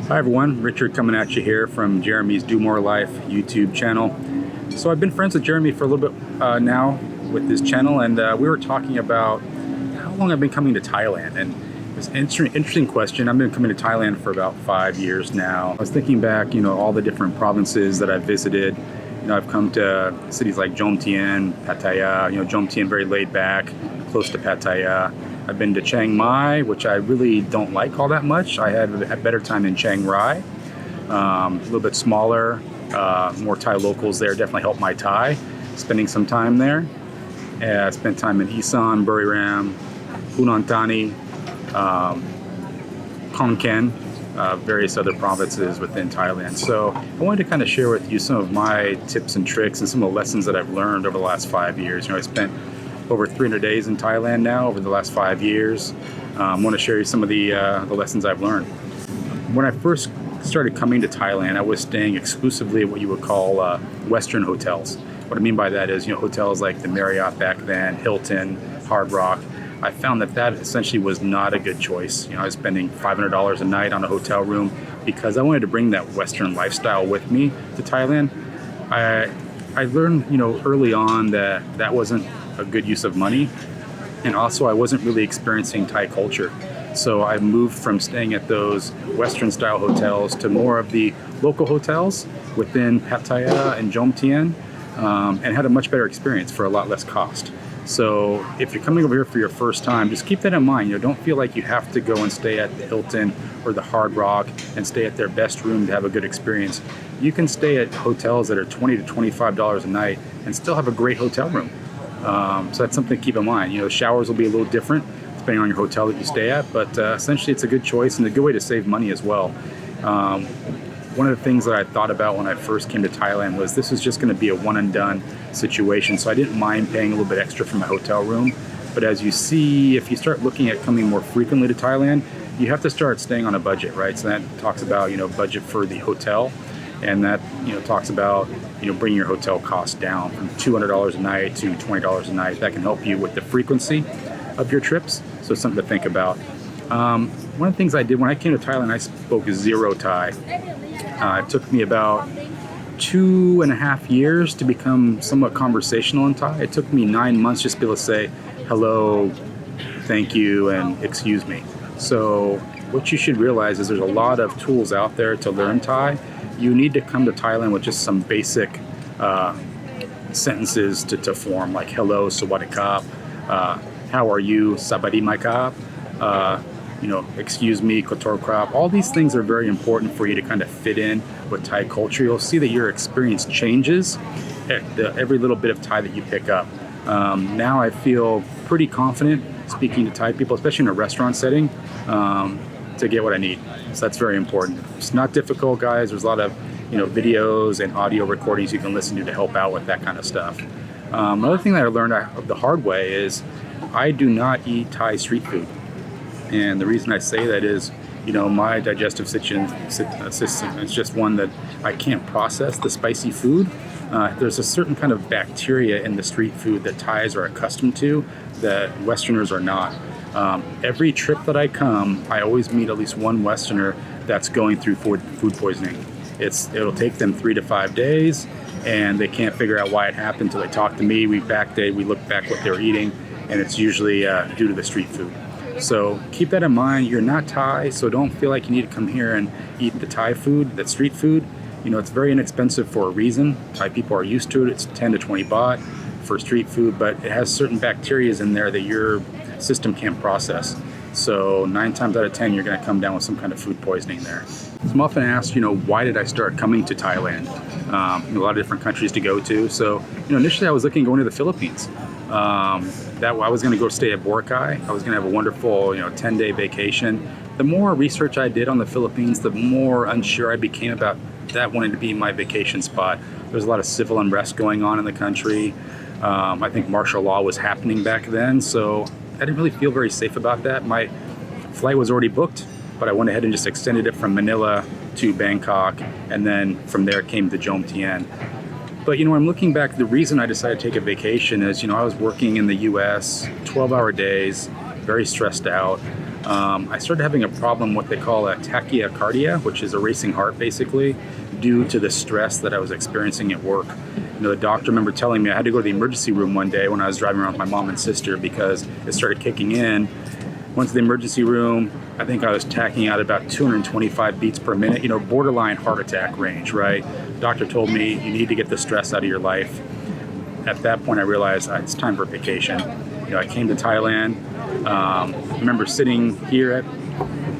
Hi everyone, Richard coming at you here from Jeremy's DoMoreLife YouTube channel. So I've been friends with Jeremy for a little bit now with this channel, and we were talking about how long I've been coming to Thailand. And it's an interesting question. I've been coming to Thailand for about 5 years now. I was thinking back, all the different provinces that I've visited. I've come to cities like Jomtien, Pattaya. Jomtien very laid back, close to Pattaya. I've been to Chiang Mai, which I really don't like all that much. I had a better time in Chiang Rai. A little bit smaller, more Thai locals there. Definitely helped my Thai, spending some time there. I spent time in Issan, Buriram, Phnom Thani, Khon Kaen, various other provinces within Thailand. So I wanted to kind of share with you some of my tips and tricks and some of the lessons that I've learned over the last 5 years. I spent over 300 days in Thailand now over the last 5 years. I want to share you some of the lessons I've learned. When I first started coming to Thailand, I was staying exclusively at what you would call Western hotels. What I mean by that is, hotels like the Marriott back then, Hilton, Hard Rock. I found that essentially was not a good choice. I was spending $500 a night on a hotel room because I wanted to bring that Western lifestyle with me to Thailand. I learned, early on that wasn't a good use of money, and also I wasn't really experiencing Thai culture. So I moved from staying at those Western style hotels to more of the local hotels within Pattaya and Jomtien, and had a much better experience for a lot less cost. So if you're coming over here for your first time, just keep that in mind. Don't feel like you have to go and stay at the Hilton or the Hard Rock and stay at their best room to have a good experience. You can stay at hotels that are $20 to $25 a night and still have a great hotel room. So that's something to keep in mind. Showers will be a little different depending on your hotel that you stay at, but essentially it's a good choice and a good way to save money as well. One of the things that I thought about when I first came to Thailand was this is just going to be a one and done situation, so I didn't mind paying a little bit extra for my hotel room. But as you see, if you start looking at coming more frequently to Thailand, you have to start staying on a budget, right? So that talks about, budget for the hotel, and that, talks about, bringing your hotel costs down from $200 a night to $20 a night. That can help you with the frequency of your trips. So it's something to think about. One of the things I did when I came to Thailand, I spoke zero Thai. It took me about 2.5 years to become somewhat conversational in Thai. It took me 9 months just to be able to say hello, thank you, and excuse me. So what you should realize is there's a lot of tools out there to learn Thai. You need to come to Thailand with just some basic sentences to form, like hello, sawadee krap, how are you, sabadi mai krap, excuse me, kotor krap. All these things are very important for you to kind of fit in with Thai culture. You'll see that your experience changes at every little bit of Thai that you pick up. Now I feel pretty confident speaking to Thai people, especially in a restaurant setting, to get what I need. So that's very important. It's not difficult, guys. There's a lot of videos and audio recordings you can listen to help out with that kind of stuff. Another thing that I learned the hard way is I do not eat Thai street food. And the reason I say that is, my digestive system is just one that I can't process the spicy food. There's a certain kind of bacteria in the street food that Thais are accustomed to that Westerners are not. Every trip that I come, I always meet at least one Westerner that's going through food poisoning. It'll take them 3 to 5 days, and they can't figure out why it happened until they talk to me. We look back what they're eating, and it's usually due to the street food. So keep that in mind. You're not Thai, so don't feel like you need to come here and eat the Thai food, that street food. It's very inexpensive for a reason. Thai people are used to it. It's 10 to 20 baht for street food, but it has certain bacteria in there that your system can't process. So 9 times out of 10, you're going to come down with some kind of food poisoning there. So I'm often asked, why did I start coming to Thailand? A lot of different countries to go to. So, initially I was looking at going to the Philippines. I was going to go stay at Boracay. I was going to have a wonderful, 10-day vacation. The more research I did on the Philippines, the more unsure I became about that wanting to be my vacation spot. There's a lot of civil unrest going on in the country. I think martial law was happening back then, so I didn't really feel very safe about that. My flight was already booked, but I went ahead and just extended it from Manila to Bangkok, and then from there came to Jomtien. But I'm looking back, the reason I decided to take a vacation is, I was working in the US, 12-hour days, very stressed out. I started having a problem, what they call a tachycardia, which is a racing heart basically, due to the stress that I was experiencing at work. The doctor remember telling me I had to go to the emergency room one day when I was driving around with my mom and sister because it started kicking in. Went to the emergency room. I think I was tacking out about 225 beats per minute, borderline heart attack range, right? The doctor told me you need to get the stress out of your life. At that point, I realized it's time for vacation. I came to Thailand. I remember sitting here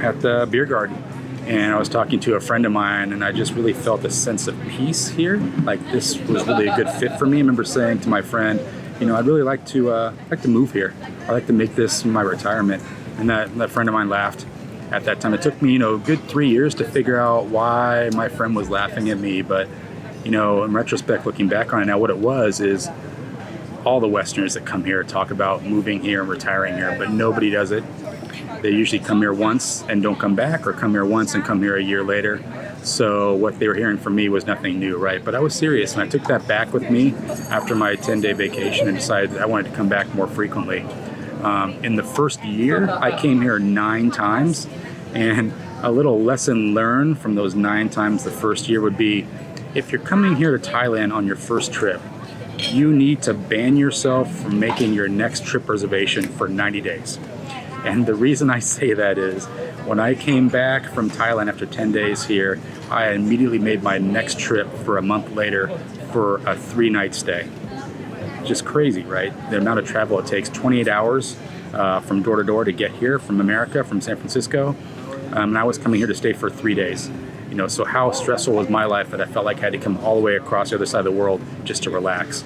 at the beer garden, and I was talking to a friend of mine, and I just really felt a sense of peace here. Like this was really a good fit for me. I remember saying to my friend, I'd really like to move here. I'd like to make this my retirement. And that friend of mine laughed at that time. It took me, a good 3 years to figure out why my friend was laughing at me. But, in retrospect, looking back on it now, what it was is all the Westerners that come here talk about moving here and retiring here, but nobody does it. They usually come here once and don't come back, or come here once and come here a year later. So what they were hearing from me was nothing new, right? But I was serious, and I took that back with me after my 10-day vacation and decided that I wanted to come back more frequently. In the first year, I came here 9 times, and a little lesson learned from those 9 times the first year would be, if you're coming here to Thailand on your first trip, you need to ban yourself from making your next trip reservation for 90 days. And the reason I say that is, when I came back from Thailand after 10 days here, I immediately made my next trip for a month later for a 3-night stay. Just crazy, right? The amount of travel it takes, 28 hours from door to door to get here from America, from San Francisco. And I was coming here to stay for 3 days. So how stressful was my life that I felt like I had to come all the way across the other side of the world just to relax.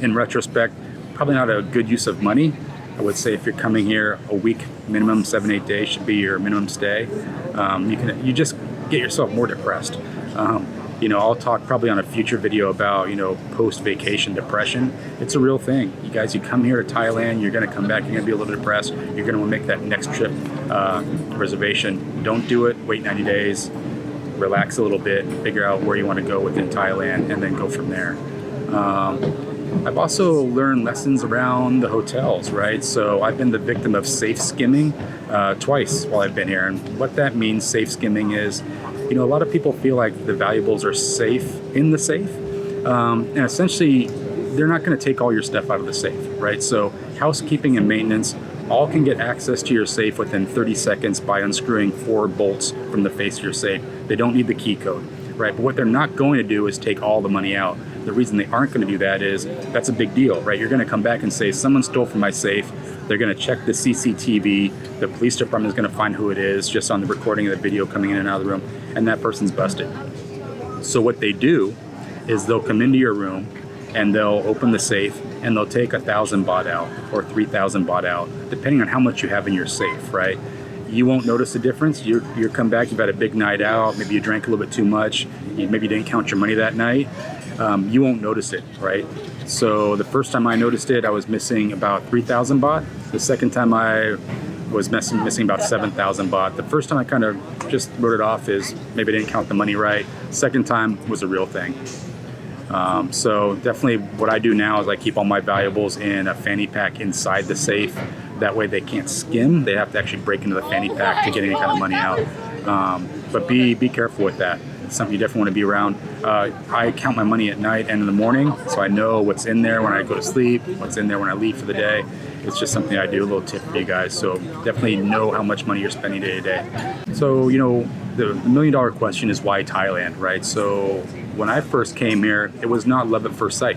In retrospect, probably not a good use of money. I would say if you're coming here a week minimum, 7-8 days should be your minimum stay. You just get yourself more depressed. I'll talk probably on a future video about, post-vacation depression. It's a real thing. You guys, you come here to Thailand, you're going to come back, you're going to be a little depressed. You're going to want to make that next trip reservation. Don't do it. Wait 90 days. Relax a little bit. Figure out where you want to go within Thailand, and then go from there. I've also learned lessons around the hotels, right? So I've been the victim of safe skimming twice while I've been here. And what that means, safe skimming, is a lot of people feel like the valuables are safe in the safe. And essentially, they're not going to take all your stuff out of the safe, right? So housekeeping and maintenance all can get access to your safe within 30 seconds by unscrewing 4 bolts from the face of your safe. They don't need the key code, right? But what they're not going to do is take all the money out. The reason they aren't going to do that is that's a big deal, right? You're going to come back and say, someone stole from my safe. They're going to check the CCTV. The police department is going to find who it is just on the recording of the video coming in and out of the room, and that person's busted. So what they do is they'll come into your room and they'll open the safe and they'll take 1,000 baht out or 3,000 baht out, depending on how much you have in your safe, right? You won't notice the difference. You come back, you've had a big night out, maybe you drank a little bit too much, maybe you didn't count your money that night. You won't notice it, right? So the first time I noticed it, I was missing about 3,000 baht. The second time I was missing about 7,000 baht. The first time I kind of just wrote it off as maybe I didn't count the money right. Second time was a real thing. So definitely what I do now is I keep all my valuables in a fanny pack inside the safe. That way they can't skim. They have to actually break into the fanny pack to get any kind of money out. But be careful with that. It's something you definitely want to be around. I count my money at night and in the morning, so I know what's in there when I go to sleep, what's in there when I leave for the day. It's just something I do, a little tip for you guys. So definitely know how much money you're spending day to day. So, the million-dollar question is why Thailand, right? So when I first came here, it was not love at first sight.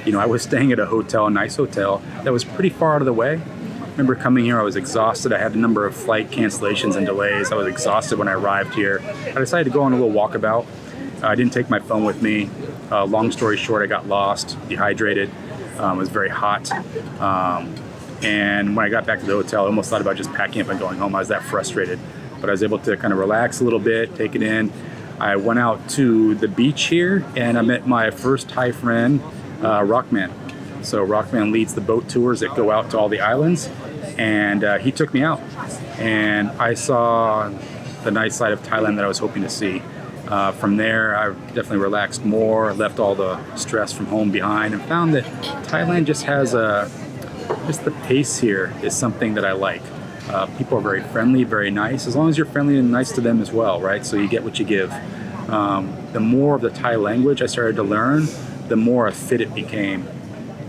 I was staying at a nice hotel that was pretty far out of the way. I remember coming here, I was exhausted. I had a number of flight cancellations and delays. I was exhausted when I arrived here. I decided to go on a little walkabout. I didn't take my phone with me. Long story short, I got lost, dehydrated. It was very hot. And when I got back to the hotel, I almost thought about just packing up and going home. I was that frustrated. But I was able to kind of relax a little bit, take it in. I went out to the beach here, and I met my first Thai friend, Rockman. So Rockman leads the boat tours that go out to all the islands, and he took me out. And I saw the nice side of Thailand that I was hoping to see. From there, I definitely relaxed more, left all the stress from home behind, and found that Thailand just has just the pace here is something that I like. People are very friendly, very nice, as long as you're friendly and nice to them as well, right? So you get what you give. The more of the Thai language I started to learn, the more a fit it became.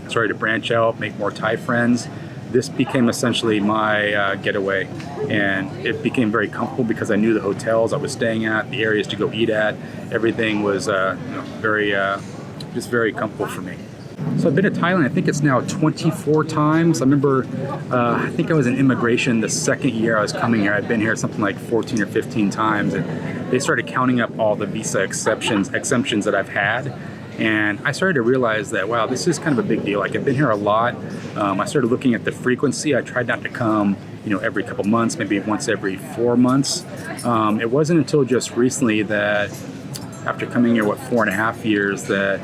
I started to branch out, make more Thai friends. This became essentially my getaway, and it became very comfortable because I knew the hotels I was staying at, the areas to go eat at. Everything was just very comfortable for me. So I've been to Thailand, I think it's now 24 times. I remember, I think I was in immigration the second year I was coming here. I'd been here something like 14 or 15 times, and they started counting up all the visa exemptions that I've had. And I started to realize that, wow, this is kind of a big deal. Like, I've been here a lot. I started looking at the frequency. I tried not to come, every couple months, maybe once every 4 months. It wasn't until just recently that, after coming here, 4.5 years, that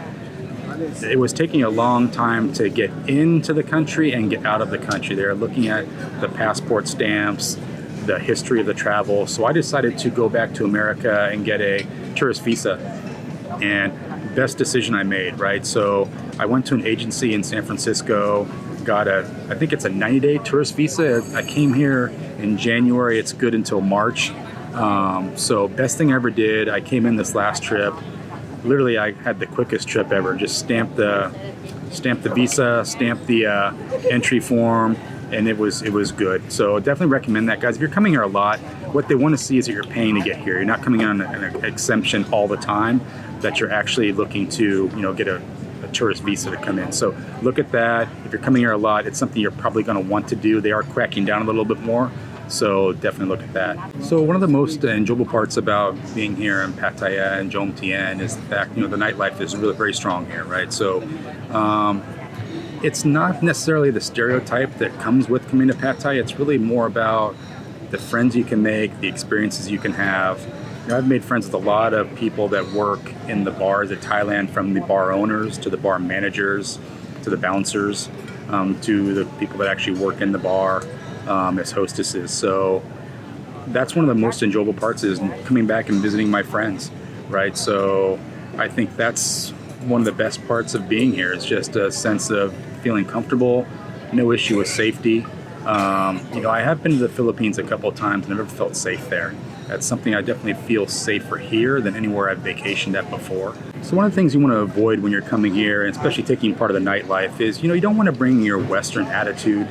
it was taking a long time to get into the country and get out of the country. They're looking at the passport stamps, the history of the travel. So I decided to go back to America and get a tourist visa. And best decision I made, right? So I went to an agency in San Francisco, got I think it's a 90-day tourist visa. I came here in January. It's good until March. So best thing I ever did. I came in this last trip. Literally, I had the quickest trip ever. Just stamped the visa, stamped the entry form, and it was good. So definitely recommend that, guys. If you're coming here a lot, what they want to see is that you're paying to get here. You're not coming on an exemption all the time, that you're actually looking to get a tourist visa to come in. So look at that. If you're coming here a lot, it's something you're probably going to want to do. They are cracking down a little bit more. So definitely look at that. So one of the most enjoyable parts about being here in Pattaya and Jomtien is the fact, the nightlife is really very strong here, right? So it's not necessarily the stereotype that comes with coming to Pattaya. It's really more about the friends you can make, the experiences you can have. I've made friends with a lot of people that work in the bars at Thailand, from the bar owners to the bar managers to the bouncers to the people that actually work in the bar as hostesses. So that's one of the most enjoyable parts, is coming back and visiting my friends, right? So I think that's one of the best parts of being here. It's just a sense of feeling comfortable, no issue with safety. I have been to the Philippines a couple of times and never felt safe there. That's something I definitely feel safer here than anywhere I've vacationed at before. So one of the things you want to avoid when you're coming here, and especially taking part of the nightlife, is, you don't want to bring your Western attitude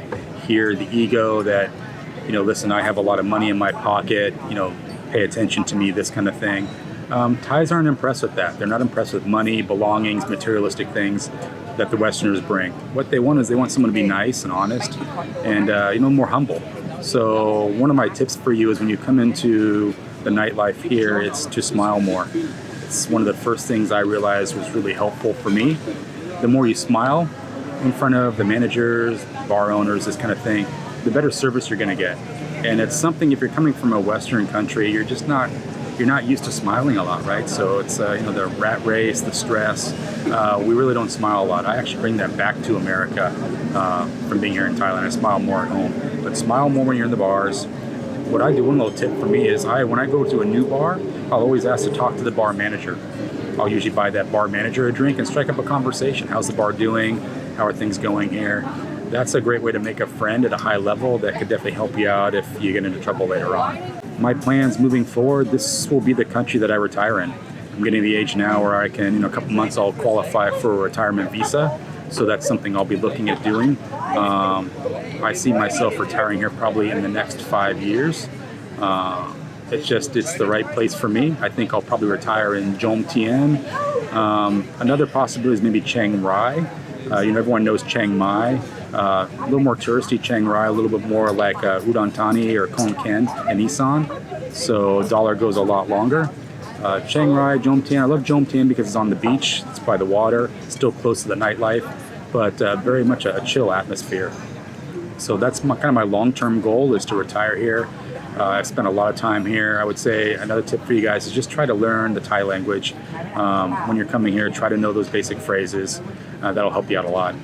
here, the ego that, listen, I have a lot of money in my pocket, pay attention to me, this kind of thing. Thais aren't impressed with that. They're not impressed with money, belongings, materialistic things that the Westerners bring. What they want is, they want someone to be nice and honest and, more humble. So one of my tips for you is, when you come into the nightlife here, it's to smile more. It's one of the first things I realized was really helpful for me. The more you smile in front of the managers, bar owners, this kind of thing, the better service you're going to get. And it's something, if you're coming from a Western country, you're not used to smiling a lot, right? So it's, the rat race, the stress. We really don't smile a lot. I actually bring that back to America from being here in Thailand. I smile more at home, but smile more when you're in the bars. What I do, one little tip for me is, when I go to a new bar, I'll always ask to talk to the bar manager. I'll usually buy that bar manager a drink and strike up a conversation. How's the bar doing? How are things going here? That's a great way to make a friend at a high level that could definitely help you out if you get into trouble later on. My plans moving forward, this will be the country that I retire in. I'm getting to the age now where I can, a couple months, I'll qualify for a retirement visa. So that's something I'll be looking at doing. I see myself retiring here probably in the next 5 years. It's the right place for me. I think I'll probably retire in Jomtien. Another possibility is maybe Chiang Rai. Everyone knows Chiang Mai. A little more touristy Chiang Rai, a little bit more like Udon Thani or Khon Kaen and Issan. So dollar goes a lot longer. Chiang Rai, Jomtien. I love Jomtien because it's on the beach. It's by the water. It's still close to the nightlife, but very much a chill atmosphere. So that's kind of my long-term goal, is to retire here. I've spent a lot of time here. I would say another tip for you guys is just try to learn the Thai language. When you're coming here, try to know those basic phrases. That'll help you out a lot.